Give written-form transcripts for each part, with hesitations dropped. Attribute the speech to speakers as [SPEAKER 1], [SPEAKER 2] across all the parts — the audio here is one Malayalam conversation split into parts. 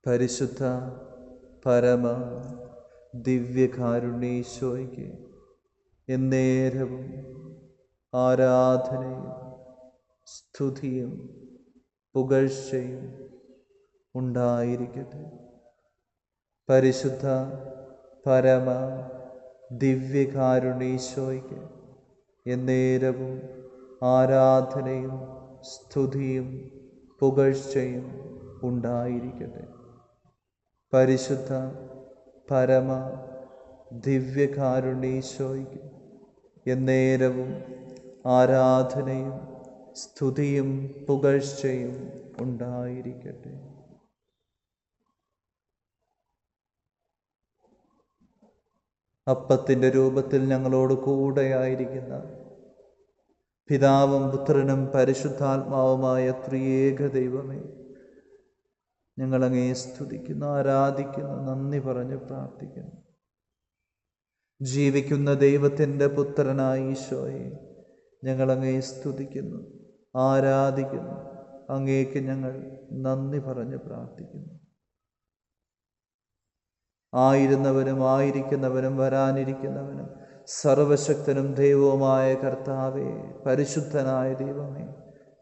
[SPEAKER 1] പരിശുദ്ധ പരമ ദിവ്യകാരുണ്യേശോയ്ക്ക് എന്നേരവും ആരാധനയും സ്തുതിയും പുകഴ്ചയും ഉണ്ടായിരിക്കട്ടെ. പരിശുദ്ധ പരമ ദിവ്യകാരുണ്യേശോയ്ക്ക് എന്നേരവും ആരാധനയും സ്തുതിയും പുകഴ്ചയും ഉണ്ടായിരിക്കട്ടെ. പരിശുദ്ധ പരമ ദിവ്യകാരുണ്യേശോയ്ക്ക് എന്നേരവും ആരാധനയും സ്തുതിയും പുകഴ്ചയും ഉണ്ടായിരിക്കട്ടെ. അപ്പത്തിൻ്റെ രൂപത്തിൽ ഞങ്ങളോട് കൂടെയായിരിക്കുന്ന പിതാവും പുത്രനും പരിശുദ്ധാത്മാവുമായ ത്രിയേക ദൈവമേ, ഞങ്ങളങ്ങേ സ്തുതിക്കുന്നു, ആരാധിക്കുന്നു, നന്ദി പറഞ്ഞ് പ്രാർത്ഥിക്കുന്നു. ജീവിക്കുന്ന ദൈവത്തിൻ്റെ പുത്രനായ ഈശോയെ ഞങ്ങളങ്ങേ സ്തുതിക്കുന്നു, ആരാധിക്കുന്നു, അങ്ങേക്ക് ഞങ്ങൾ നന്ദി പറഞ്ഞ് പ്രാർത്ഥിക്കുന്നു. ആയിരുന്നവനും ആയിരിക്കുന്നവനും വരാനിരിക്കുന്നവനും സർവശക്തനും ദൈവവുമായ കർത്താവേ, പരിശുദ്ധനായ ദൈവമേ,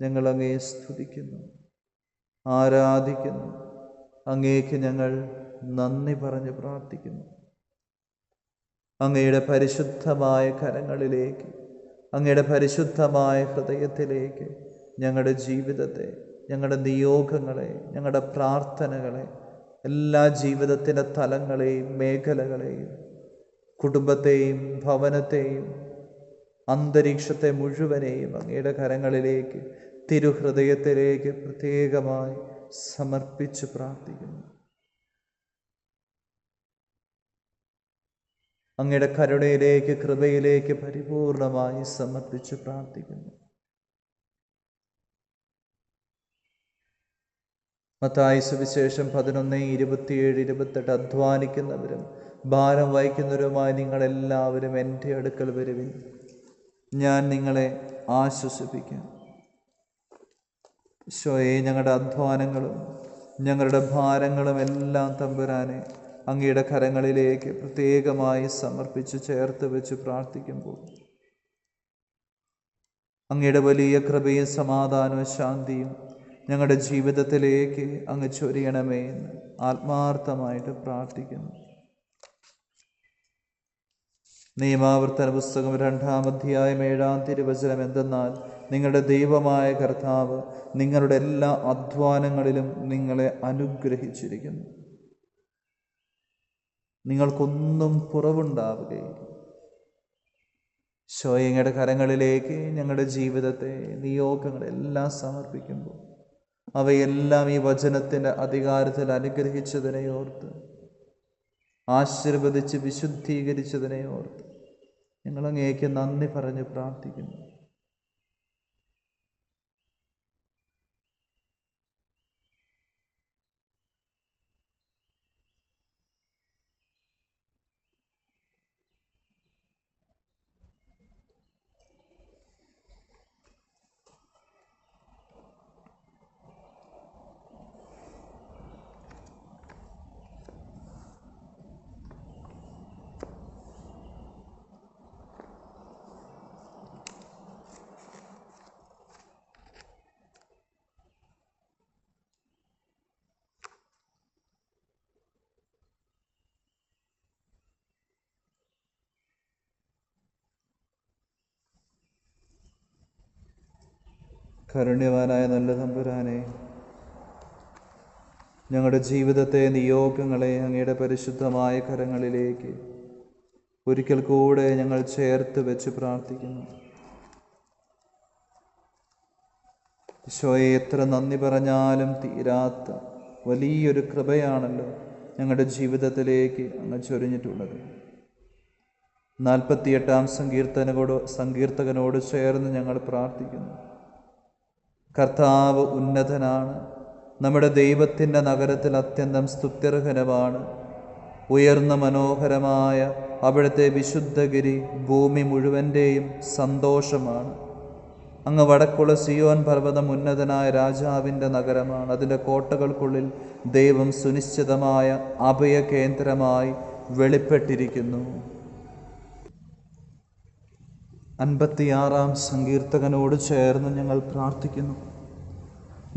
[SPEAKER 1] ഞങ്ങളങ്ങേ സ്തുതിക്കുന്നു, ആരാധിക്കുന്നു, അങ്ങേക്ക് ഞങ്ങൾ നന്ദി പറഞ്ഞ് പ്രാർത്ഥിക്കുന്നു. അങ്ങയുടെ പരിശുദ്ധമായ കരങ്ങളിലേക്ക്, അങ്ങയുടെ പരിശുദ്ധമായ ഹൃദയത്തിലേക്ക് ഞങ്ങളുടെ ജീവിതത്തെ, ഞങ്ങളുടെ നിയോഗങ്ങളെ, ഞങ്ങളുടെ പ്രാർത്ഥനകളെ, എല്ലാ ജീവിതത്തിൻ്റെ തലങ്ങളെയും മേഖലകളെയും, കുടുംബത്തെയും ഭവനത്തെയും അന്തരീക്ഷത്തെ മുഴുവനെയും അങ്ങയുടെ കരങ്ങളിലേക്ക്, തിരുഹൃദയത്തിലേക്ക് പ്രത്യേകമായി സമർപ്പിച്ച് പ്രാർത്ഥിക്കുന്നു. അങ്ങയുടെ കരുണയിലേക്ക്, കൃപയിലേക്ക് പരിപൂർണമായി സമർപ്പിച്ച് പ്രാർത്ഥിക്കുന്നു. മത്തായി സുവിശേഷം 11:27-28 അധ്വാനിക്കുന്നവരും ഭാരം വഹിക്കുന്നവരുമായി നിങ്ങളെല്ലാവരും എൻ്റെ അടുക്കൽ വരുവിൻ, ഞാൻ നിങ്ങളെ ആശ്വസിപ്പിക്കാം. ഈശോയെ, ഞങ്ങളുടെ അധ്വാനങ്ങളും ഞങ്ങളുടെ ഭാരങ്ങളും എല്ലാം തമ്പുരാനെ അങ്ങയുടെ കരങ്ങളിലേക്ക് പ്രത്യേകമായി സമർപ്പിച്ച് ചേർത്ത് വെച്ച് പ്രാർത്ഥിക്കുമ്പോൾ അങ്ങയുടെ വലിയ കൃപയും സമാധാനവും ശാന്തിയും ഞങ്ങളുടെ ജീവിതത്തിലേക്ക് അങ്ങ് ചൊരിയണമേ എന്ന് ആത്മാർത്ഥമായിട്ട് പ്രാർത്ഥിക്കുന്നു. നിയമാവർത്തന പുസ്തകം 2-ാം അധ്യായം 7-ാം തിരുവചനം എന്തെന്നാൽ, നിങ്ങളുടെ ദൈവമായ കർത്താവ് നിങ്ങളുടെ എല്ലാ അധ്വാനങ്ങളിലും നിങ്ങളെ അനുഗ്രഹിച്ചിരിക്കുന്നു, നിങ്ങൾക്കൊന്നും കുറവുണ്ടാവുകയില്ല. ഈശോയുടെ കരങ്ങളിലേക്ക് ഞങ്ങളുടെ ജീവിതത്തെ, നിയോഗങ്ങളെല്ലാം സമർപ്പിക്കുമ്പോൾ അവയെല്ലാം ഈ വചനത്തിൻ്റെ അധികാരത്തിൽ അനുഗ്രഹിച്ചതിനെ ഓർത്ത്, ആശീർവദിച്ച് വിശുദ്ധീകരിച്ചതിനെ ഓർത്ത് ഞങ്ങളങ്ങേക്ക് നന്ദി പറഞ്ഞ് പ്രാർത്ഥിക്കുന്നു. കാരുണ്യവാനായ നല്ല തമ്പുരാനെ, ഞങ്ങളുടെ ജീവിതത്തെ, നിയോഗങ്ങളെ അങ്ങയുടെ പരിശുദ്ധമായ കരങ്ങളിലേക്ക് ഒരിക്കൽ കൂടെ ഞങ്ങൾ ചേർത്ത് വെച്ച് പ്രാർത്ഥിക്കുന്നു. ഈശോയെ, എത്ര നന്ദി പറഞ്ഞാലും തീരാത്ത വലിയൊരു കൃപയാണല്ലോ ഞങ്ങളുടെ ജീവിതത്തിലേക്ക് അങ്ങ് ചൊരിഞ്ഞിട്ടുള്ളത്. 48-ാം സങ്കീർത്തകനോട് ചേർന്ന് ഞങ്ങൾ പ്രാർത്ഥിക്കുന്നു. കർത്താവ് ഉന്നതനാണ്, നമ്മുടെ ദൈവത്തിൻ്റെ നഗരത്തിൽ അത്യന്തം സ്തുത്യർഹനമാണ്. ഉയർന്ന മനോഹരമായ അവിടുത്തെ വിശുദ്ധഗിരി ഭൂമി മുഴുവൻ്റെയും സന്തോഷമാണ്. അങ്ങ് വടക്കുള്ള സിയോൻ പർവ്വതം ഉന്നതനായ രാജാവിൻ്റെ നഗരമാണ്. അതിൻ്റെ കോട്ടകൾക്കുള്ളിൽ ദൈവം സുനിശ്ചിതമായ അഭയകേന്ദ്രമായി വെളിപ്പെട്ടിരിക്കുന്നു. 56 സങ്കീർത്തകനോട് ചേർന്ന് ഞങ്ങൾ പ്രാർത്ഥിക്കുന്നു.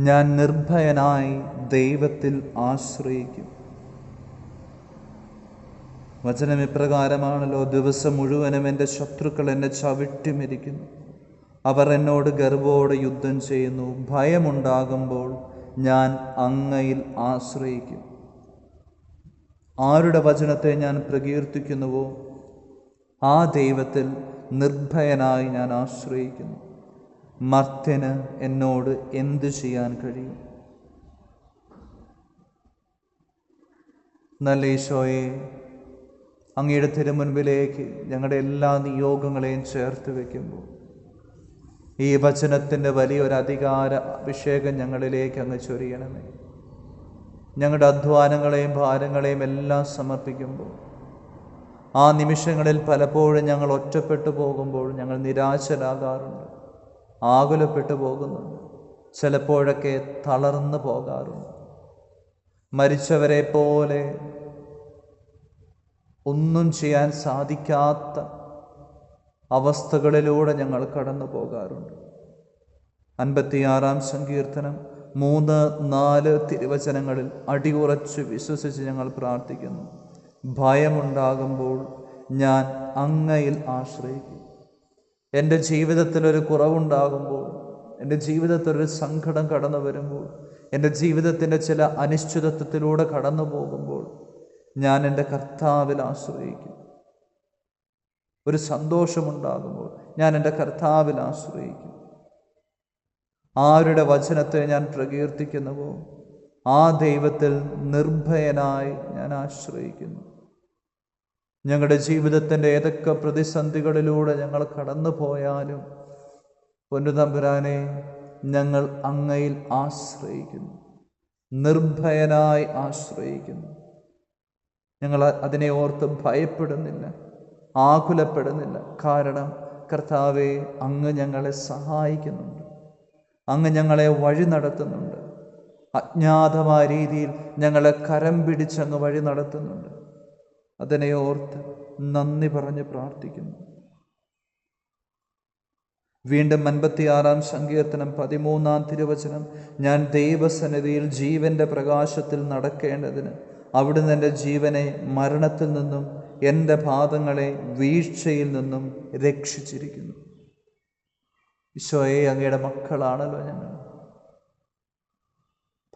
[SPEAKER 1] ഞാൻ നിർഭയനായി ദൈവത്തിൽ ആശ്രയിക്കും. വചനം ഇപ്രകാരമാണല്ലോ, ദിവസം മുഴുവനും എൻ്റെ ശത്രുക്കൾ എന്നെ ചവിട്ടിമെരിക്കുന്നു. അവർ എന്നോട് ഗർവ്വോടെ യുദ്ധം ചെയ്യുന്നു. ഭയമുണ്ടാകുമ്പോൾ ഞാൻ അങ്ങയിൽ ആശ്രയിക്കും. ആരുടെ വചനത്തെ ഞാൻ പ്രകീർത്തിക്കുന്നുവോ ആ ദൈവത്തിൽ നിർഭയനായി ഞാൻ ആശ്രയിക്കുന്നു. മർത്യന് എന്നോട് എന്തു ചെയ്യാൻ കഴിയും? നല്ല ഈശോയെ, അങ്ങയുടെ തിരുമുൻപിലേക്ക് ഞങ്ങളുടെ എല്ലാ നിയോഗങ്ങളെയും ചേർത്ത് വയ്ക്കുമ്പോൾ ഈ വചനത്തിൻ്റെ വലിയൊരു അധികാര അഭിഷേകം ഞങ്ങളിലേക്ക് അങ്ങ് ചൊരിയണമേ. ഞങ്ങളുടെ അധ്വാനങ്ങളെയും ഭാരങ്ങളെയും എല്ലാം സമർപ്പിക്കുമ്പോൾ ആ നിമിഷങ്ങളിൽ പലപ്പോഴും ഞങ്ങൾ ഒറ്റപ്പെട്ടു പോകുമ്പോൾ ഞങ്ങൾ നിരാശരാകാറുണ്ട്, ആകുലപ്പെട്ടു പോകുന്നുണ്ട്, ചിലപ്പോഴൊക്കെ തളർന്നു പോകാറുണ്ട്. മരിച്ചവരെ പോലെ ഒന്നും ചെയ്യാൻ സാധിക്കാത്ത അവസ്ഥകളിലൂടെ ഞങ്ങൾ കടന്നു പോകാറുണ്ട്. 56 സങ്കീർത്തനം 3-4 തിരുവചനങ്ങളിൽ അടിയുറച്ച് വിശ്വസിച്ച് ഞങ്ങൾ പ്രാർത്ഥിക്കുന്നു. ഭയമുണ്ടാകുമ്പോൾ ഞാൻ അങ്ങയിൽ ആശ്രയിക്കും. എൻ്റെ ജീവിതത്തിലൊരു കുറവുണ്ടാകുമ്പോൾ, എൻ്റെ ജീവിതത്തിലൊരു സങ്കടം കടന്നു വരുമ്പോൾ, എൻ്റെ ജീവിതത്തിൻ്റെ ചില അനിശ്ചിതത്വത്തിലൂടെ കടന്നു പോകുമ്പോൾ ഞാൻ എൻ്റെ കർത്താവിൽ ആശ്രയിക്കും. ഒരു സന്തോഷമുണ്ടാകുമ്പോൾ ഞാൻ എൻ്റെ കർത്താവിൽ ആശ്രയിക്കും. ആരുടെ വചനത്തെ ഞാൻ പ്രകീർത്തിക്കുന്നുവോ ആ ദൈവത്തിൽ നിർഭയനായി ഞാൻ ആശ്രയിക്കുന്നു. ഞങ്ങളുടെ ജീവിതത്തിൻ്റെ ഏതൊക്കെ പ്രതിസന്ധികളിലൂടെ ഞങ്ങൾ കടന്നു പോയാലും പൊന്നുതമ്പുരാനെ, ഞങ്ങൾ അങ്ങയിൽ ആശ്രയിക്കുന്നു, നിർഭയനായി ആശ്രയിക്കുന്നു. ഞങ്ങൾ അതിനെ ഓർത്ത് ഭയപ്പെടുന്നില്ല, ആകുലപ്പെടുന്നില്ല. കാരണം കർത്താവേ, അങ്ങ് ഞങ്ങളെ സഹായിക്കുന്നുണ്ട്, അങ്ങ് ഞങ്ങളെ വഴി നടത്തുന്നുണ്ട്. അജ്ഞാതമായ രീതിയിൽ ഞങ്ങളെ കരം പിടിച്ചങ്ങ് വഴി നടത്തുന്നുണ്ട്. അതിനെ ഓർത്ത് നന്ദി പറഞ്ഞ് പ്രാർത്ഥിക്കുന്നു. വീണ്ടും 56 സങ്കീർത്തനം 13 തിരുവചനം, ഞാൻ ദൈവസന്നിധിയിൽ ജീവന്റെ പ്രകാശത്തിൽ നടക്കേണ്ടതിന് അവിടുന്ന് എൻ്റെ ജീവനെ മരണത്തിൽ നിന്നും എൻ്റെ പാദങ്ങളെ വീഴ്ചയിൽ നിന്നും രക്ഷിച്ചിരിക്കുന്നു. ഈശോയെ, അങ്ങയുടെ മക്കളാണല്ലോ ഞങ്ങൾ.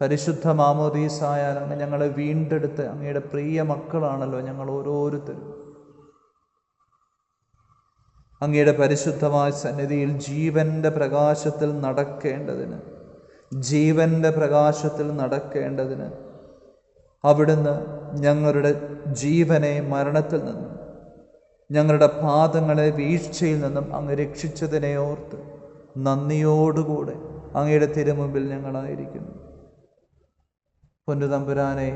[SPEAKER 1] പരിശുദ്ധ മാമോദീസായാൽ അങ്ങ് ഞങ്ങളെ വീണ്ടെടുത്ത് അങ്ങയുടെ പ്രിയ മക്കളാണല്ലോ ഞങ്ങൾ ഓരോരുത്തരും. അങ്ങയുടെ പരിശുദ്ധമായ സന്നിധിയിൽ ജീവന്റെ പ്രകാശത്തിൽ നടക്കേണ്ടതിന്, ജീവന്റെ പ്രകാശത്തിൽ നടക്കേണ്ടതിന് അവിടുന്ന് ഞങ്ങളുടെ ജീവനെ മരണത്തിൽ നിന്നും ഞങ്ങളുടെ പാദങ്ങളെ വീഴ്ചയിൽ നിന്നും അങ്ങ് രക്ഷിച്ചതിനെ ഓർത്ത് നന്ദിയോടുകൂടെ അങ്ങയുടെ തിരുമുമ്പിൽ ഞങ്ങളായിരിക്കുന്നു. പൊന്നുതമ്പുരാനെ,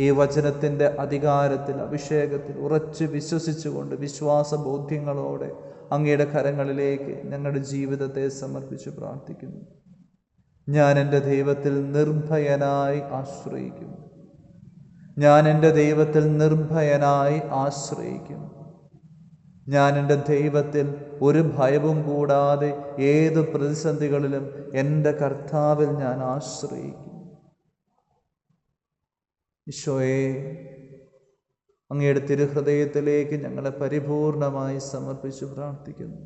[SPEAKER 1] ഈ വചനത്തിൻ്റെ അധികാരത്തിൽ, അഭിഷേകത്തിൽ ഉറച്ച് വിശ്വസിച്ചുകൊണ്ട് വിശ്വാസബോധ്യങ്ങളോടെ അങ്ങയുടെ കരങ്ങളിലേക്ക് ഞങ്ങളുടെ ജീവിതത്തെ സമർപ്പിച്ച് പ്രാർത്ഥിക്കുന്നു. ഞാൻ എൻ്റെ ദൈവത്തിൽ നിർഭയനായി ആശ്രയിക്കും. ഞാൻ എൻ്റെ ദൈവത്തിൽ നിർഭയനായി ആശ്രയിക്കും. ഞാൻ എൻ്റെ ദൈവത്തിൽ ഒരു ഭയവും കൂടാതെ ഏത് പ്രതിസന്ധികളിലും എൻ്റെ കർത്താവിൽ ഞാൻ ആശ്രയിക്കും. ഈശോയെ, അങ്ങയുടെ തിരുഹൃദയത്തിലേക്ക് ഞങ്ങളെ പരിപൂർണമായി സമർപ്പിച്ച് പ്രാർത്ഥിക്കുന്നു.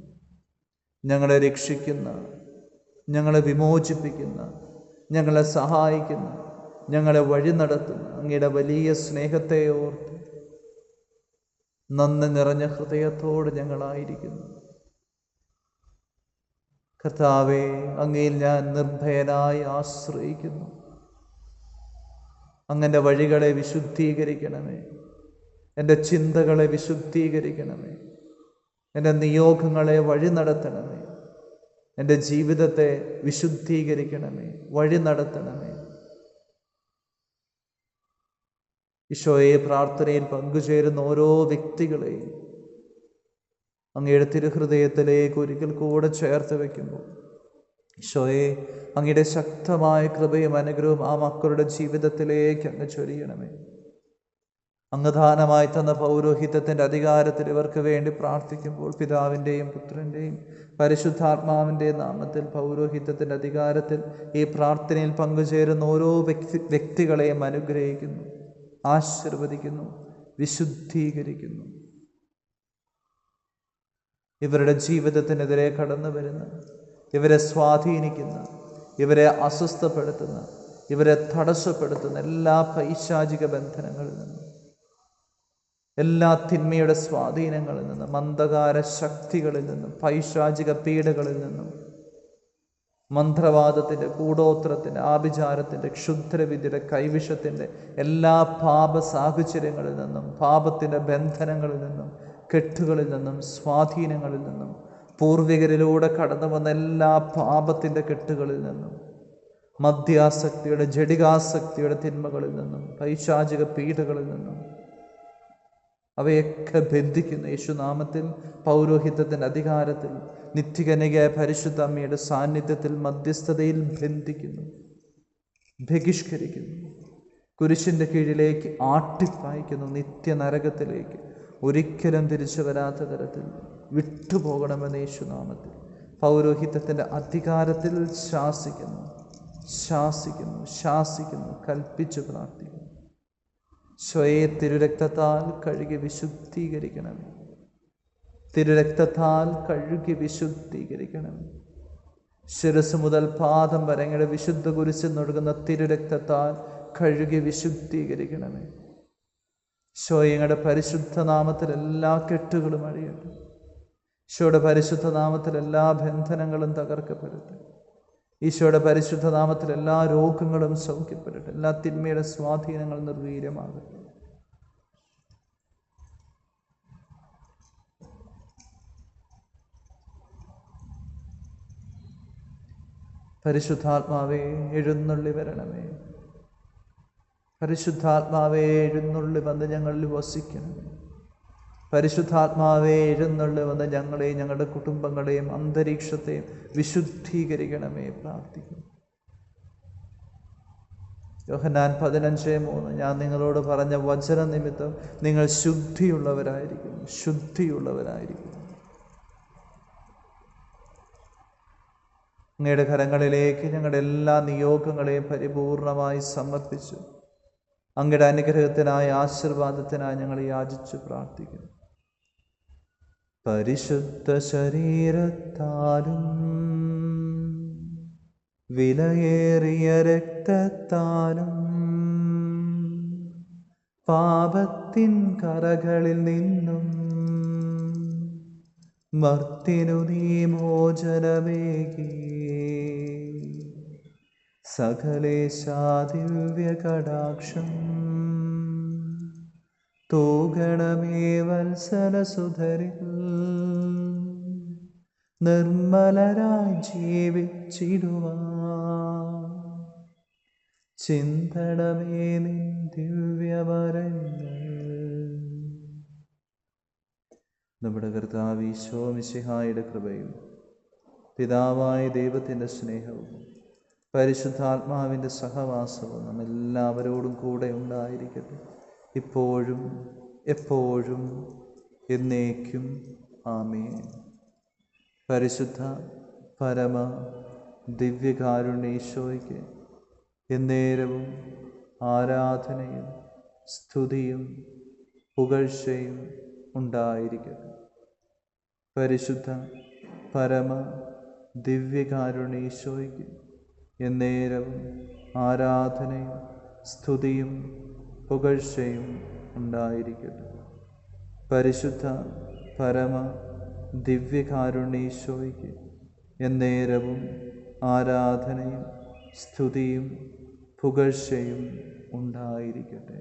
[SPEAKER 1] ഞങ്ങളെ രക്ഷിക്കുന്ന, ഞങ്ങളെ വിമോചിപ്പിക്കുന്ന, ഞങ്ങളെ സഹായിക്കുന്ന, ഞങ്ങളെ വഴി നടത്തുന്ന അങ്ങയുടെ വലിയ സ്നേഹത്തെ ഓർത്ത് നന്ദി നിറഞ്ഞ ഹൃദയത്തോട് ഞങ്ങളായിരിക്കുന്നു. കർത്താവേ, അങ്ങയിൽ ഞാൻ നിർഭയനായി ആശ്രയിക്കുന്നു. അങ്ങൻ്റെ വഴികളെ വിശുദ്ധീകരിക്കണമേ, എൻ്റെ ചിന്തകളെ വിശുദ്ധീകരിക്കണമേ, എൻ്റെ നിയോഗങ്ങളെ വഴി നടത്തണമേ, എൻ്റെ ജീവിതത്തെ വിശുദ്ധീകരിക്കണമേ, വഴി നടത്തണമേ. ഈശോയെ, പ്രാർത്ഥനയിൽ പങ്കുചേരുന്ന ഓരോ വ്യക്തികളെയും അങ്ങയുടെ തിരുഹൃദയത്തിലേക്ക് ഒരിക്കൽ കൂടെ ചേർത്ത് വയ്ക്കുമ്പോൾ ഈശോയെ, അങ്ങയുടെ ശക്തമായ കൃപയും അനുഗ്രഹവും ആ മക്കളുടെ ജീവിതത്തിലേക്ക് അങ്ങ് ചൊരിയണമേ. അങ്ങ് ദാനമായി തന്ന പൗരോഹിത്യത്തിൻ്റെ അധികാരത്തിൽ ഇവർക്ക് വേണ്ടി പ്രാർത്ഥിക്കുമ്പോൾ പിതാവിൻ്റെയും പുത്രൻ്റെയും പരിശുദ്ധാത്മാവിൻ്റെയും നാമത്തിൽ പൗരോഹിത്യത്തിൻ്റെ അധികാരത്തിൽ ഈ പ്രാർത്ഥനയിൽ പങ്കുചേരുന്ന ഓരോ വ്യക്തികളെയും അനുഗ്രഹിക്കുന്നു, ആശീർവദിക്കുന്നു, വിശുദ്ധീകരിക്കുന്നു. ഇവരുടെ ജീവിതത്തിനെതിരെ കടന്നു വരുന്ന, ഇവരെ സ്വാധീനിക്കുന്ന, ഇവരെ അസ്വസ്ഥപ്പെടുത്തുന്ന, ഇവരെ തടസ്സപ്പെടുത്തുന്ന എല്ലാ പൈശാചിക ബന്ധനങ്ങളിൽ നിന്നും, എല്ലാ തിന്മയുടെ സ്വാധീനങ്ങളിൽ നിന്നും, മന്ദകാര ശക്തികളിൽ നിന്നും, പൈശാചിക പീഡകളിൽ നിന്നും, മന്ത്രവാദത്തിൻ്റെ, കൂടോത്രത്തിൻ്റെ, ആഭിചാരത്തിൻ്റെ, ക്ഷുദ്രവിദ്യയുടെ, കൈവിഷത്തിൻ്റെ എല്ലാ പാപ സാഹചര്യങ്ങളിൽ നിന്നും, പാപത്തിൻ്റെ ബന്ധനങ്ങളിൽ നിന്നും, കെട്ടുകളിൽ നിന്നും, സ്വാധീനങ്ങളിൽ നിന്നും, പൂർവികരിലൂടെ കടന്നു വന്ന എല്ലാ പാപത്തിൻ്റെ കെട്ടുകളിൽ നിന്നും, മദ്യാസക്തിയുടെ, ജഡികാസക്തിയുടെ തിന്മകളിൽ നിന്നും, പൈശാചിക പീഡകളിൽ നിന്നും അവയൊക്കെ ബന്ധിക്കുന്നു. യേശുനാമത്തിൽ പൗരോഹിത്യത്തിൻ്റെ അധികാരത്തിൽ നിത്യകന്യകയായ പരിശുദ്ധ അമ്മയുടെ സാന്നിധ്യത്തിൽ മധ്യസ്ഥതയിൽ ബന്ധിക്കുന്നു, ബഹിഷ്കരിക്കുന്നു, കുരിശിൻ്റെ കീഴിലേക്ക് ആട്ടിപ്പായിക്കുന്നു, നിത്യനരകത്തിലേക്ക് ഒരിക്കലും തിരിച്ചു വരാത്ത തരത്തിൽ വിട്ടുപോകണമെന്ന് യേശുനാമത്തിൽ പൗരോഹിത്യത്തിൻ്റെ അധികാരത്തിൽ ശാസിക്കുന്നു, ശാസിക്കുന്നു, ശാസിക്കുന്നു, കൽപ്പിച്ചു പ്രാർത്ഥിക്കുന്നു. സ്വയെ തിരുരക്തത്താൽ കഴുകി വിശുദ്ധീകരിക്കണമേ, തിരുരക്തത്താൽ കഴുകി വിശുദ്ധീകരിക്കണമേ. ശിരസ് മുതൽ പാദം വരെ അങ്ങയുടെ വിശുദ്ധ കുരിശിൽ നൽകുന്ന തിരുരക്തത്താൽ കഴുകി വിശുദ്ധീകരിക്കണമേ. ഈശോയുടെ പരിശുദ്ധ നാമത്തിൽ എല്ലാ കെട്ടുകളും അഴിയട്ടെ. ഈശോയുടെ പരിശുദ്ധ നാമത്തിൽ എല്ലാ ബന്ധനങ്ങളും തകർക്കപ്പെടട്ടെ. ഈശോയുടെ പരിശുദ്ധ നാമത്തിൽ എല്ലാ രോഗങ്ങളും സൗഖ്യപ്പെടട്ടെ. എല്ലാ തിന്മയുടെ സ്വാധീനങ്ങൾ നിർവീര്യമാകട്ടെ. പരിശുദ്ധാത്മാവേ, എഴുന്നള്ളി വരണമേ. പരിശുദ്ധാത്മാവേ, എഴുന്നള്ളി വന്ന് ഞങ്ങളിൽ വസിക്കണമേ. പരിശുദ്ധാത്മാവേ, എഴുന്നള്ളി വന്ന് ഞങ്ങളെയും ഞങ്ങളുടെ കുടുംബങ്ങളെയും അന്തരീക്ഷത്തെയും വിശുദ്ധീകരിക്കണമേ പ്രാർത്ഥിക്കുന്നു. യോഹന്നാൻ 15:3 ഞാൻ നിങ്ങളോട് പറഞ്ഞ വചന നിമിത്തം നിങ്ങൾ ശുദ്ധിയുള്ളവരായിരിക്കുന്നു, ശുദ്ധിയുള്ളവരായിരിക്കുന്നു. അങ്ങയുടെ കരങ്ങളിലേക്ക് ഞങ്ങളുടെ എല്ലാ നിയോഗങ്ങളെയും പരിപൂർണമായി സമർപ്പിച്ചു അങ്ങയുടെ അനുഗ്രഹത്തിനായി, ആശീർവാദത്തിനായി ഞങ്ങൾ യാചിച്ചു പ്രാർത്ഥിക്കുന്നു. പരിശുദ്ധ ശരീരത്താലും വിലയേറിയ രക്തത്താലും പാപത്തിൻ കറകളിൽ നിന്നും മർത്തിനു നീ മോചനമേകി സകലേശാ ദിവ്യ കടാക്ഷം തൂഗണമേ വത്സലസുധരിൽ നിർമ്മലരായി ജീവിച്ചിടുവാൻ ചിന്തണമേ നിൻ ദിവ്യമരങ്ങൾ. നമ്മുടെ കർത്താവ് ഈശോ മിശിഹായുടെ കൃപയും പിതാവായ ദൈവത്തിൻ്റെ സ്നേഹവും പരിശുദ്ധാത്മാവിൻ്റെ സഹവാസവും നമ്മെല്ലാവരോടും കൂടെ ഉണ്ടായിരിക്കട്ടെ, ഇപ്പോഴും എപ്പോഴും എന്നേക്കും. ആമേൻ. പരിശുദ്ധ പരമ ദിവ്യകാരുണ്യേശോയ്ക്ക് എന്നേരവും ആരാധനയും സ്തുതിയും പുകഴ്ചയും ഉണ്ടായിരിക്കട്ടെ. പരിശുദ്ധ പരമ ദിവ്യകാരുണ്യേശോയ്ക്ക് എന്നേരവും ആരാധനയും സ്തുതിയും പുകഴ്ചയും ഉണ്ടായിരിക്കട്ടെ. പരിശുദ്ധ പരമ ദിവ്യകാരുണ്യേശോയ്ക്ക് എന്നേരവും ആരാധനയും സ്തുതിയും പുകഴ്ചയും ഉണ്ടായിരിക്കട്ടെ.